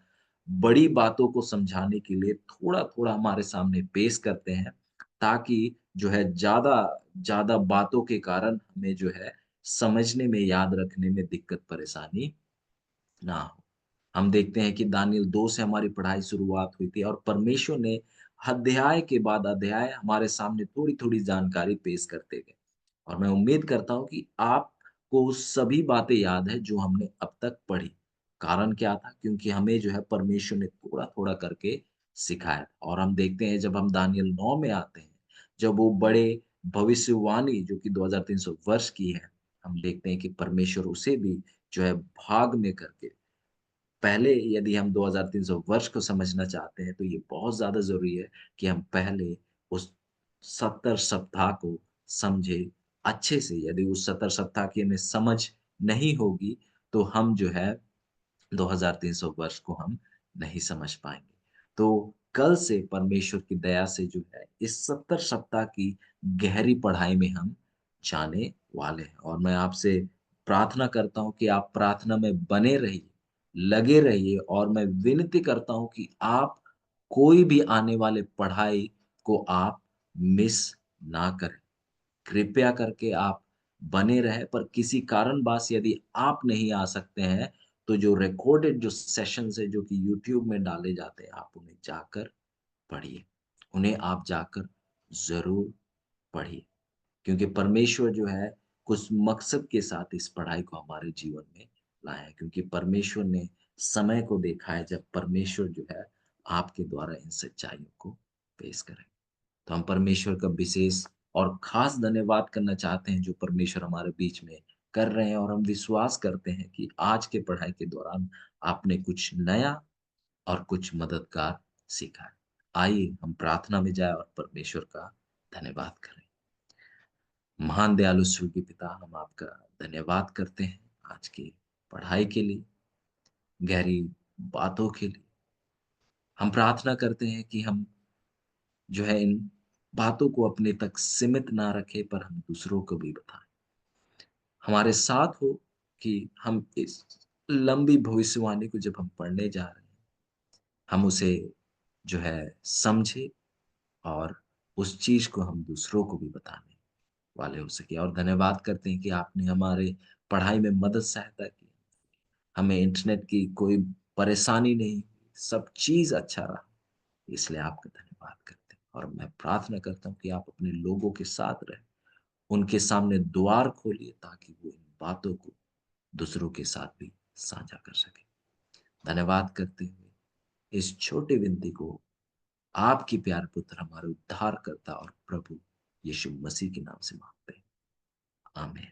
बड़ी बातों को समझाने के लिए थोड़ा-थोड़ा हमारे सामने पेश करते हैं, ताकि जो है ज़्यादा ज़्यादा बातों के कारण हमें जो है समझने में, याद रखने में दिक्कत परेशानी ना हो। हम देखते हैं कि दानियल 2 से हमारी पढ़ाई शुरुआत हुई थी, और परमेश्वर ने अध्याय के बाद अध्याय हमारे सामने थोड़ी-थोड़ी जानकारी पेश करते गए। और मैं उम्मीद करता हूँ कि आपको सभी बातें याद हैं जो हमने अब तक पढ़ी। कारण क्या था? क्योंकि हमें जो है परमेश्वर ने थोड़ा-थोड़ा करके सिखाया। और हम देखते हैं जब हम दानियल 9 में आते हैं, जब वो बड़े भविष्यवाणी जो कि 2300 वर्ष की है, हम देखते हैं कि परमेश्वर उसे भी जो है भाग में करके, पहले यदि हम 2300 वर्ष को समझना चाहते हैं, तो ये बहुत ज़्यादा ज़रूरी है कि हम पहले उस 70 सप्ताह को समझें अच्छे से। यदि उस 70 सप्ताह की हमें समझ नहीं होगी, तो हम जो है 2300 वर्ष को हम नहीं समझ पाएँगे। तो कल से परमेश्वर की दया से जो है इस 70 सप्ताह की गहरी पढ़ाई में हम जाने वाले हैं और मैं आपसे प्रार्थना करता हूँ कि आप प्रार्थना में बने रहिए, लगे रहिए और मैं विनती करता हूँ कि आप कोई भी आने वाले पढ़ाई को आप मिस ना करें। कृपया करके आप बने रहें, पर किसी कारणवश यदि आप नहीं आ सकते हैं, तो जो रिकॉर्डेड जो सेशंस हैं, जो कि यूट्यूब में डाले जाते हैं, आप उन्हें जाकर पढ़िए। उन्हें आप जाकर ज़रूर पढ़िए, क्योंकि परमेश्वर जो है, कुछ मकसद के साथ इस पढ़ाई को हमारे जीवन में लाया है, क्योंकि परमेश्वर ने समय को देखा है, जब परमेश्वर जो है, आपके द्वारा इन सच्चाइयों को पेश करें। तो हम परमेश्वर का विशेष और खास धन्यवाद करना चाहते हैं जो परमेश्वर हमारे बीच में कर रहे हैं और हम विश्वास करते हैं कि आज के पढ़ाई के दौरान आपने कुछ नया और कुछ मददगार सीखा है। आइए हम प्रार्थना में जाएं और परमेश्वर का धन्यवाद करें। महान दयालु स्वर्गीय पिता, हम आपका धन्यवाद करते हैं आज की पढ़ाई के लिए, गहरी बातों के लिए। हम प्रार्थना करते हैं कि हम जो है इन बातों को अपने तक सीमित ना रखें, पर हम दूसरों को भी बताएँ। हमारे साथ हो कि हम इस लंबी भविष्यवाणी को जब हम पढ़ने जा रहे हैं, हम उसे जो है समझें और उस चीज़ को हम दूसरों को भी बताने वाले हो सके और धन्यवाद करते हैं कि आपने हमारे पढ़ाई में मदद सहायता की। हमें इंटरनेट की कोई परेशानी नहीं हुई, सब चीज़ अच्छा रहा। इसलिए आपका धन्यवाद करते हैं और मैं प्रार्थना करता हूँ कि आप अपने लोगों के साथ रहें। उनके सामने द्वार खोलिए ताकि वो इन बातों को दूसरों के साथ भी साझा कर सके। धन्यवाद करते हुए इस छोटी विनती को आपके प्यारे पुत्र हमारे उद्धारकर्ता और प्रभु यीशु मसीह के नाम से मांगते हैं। आमीन।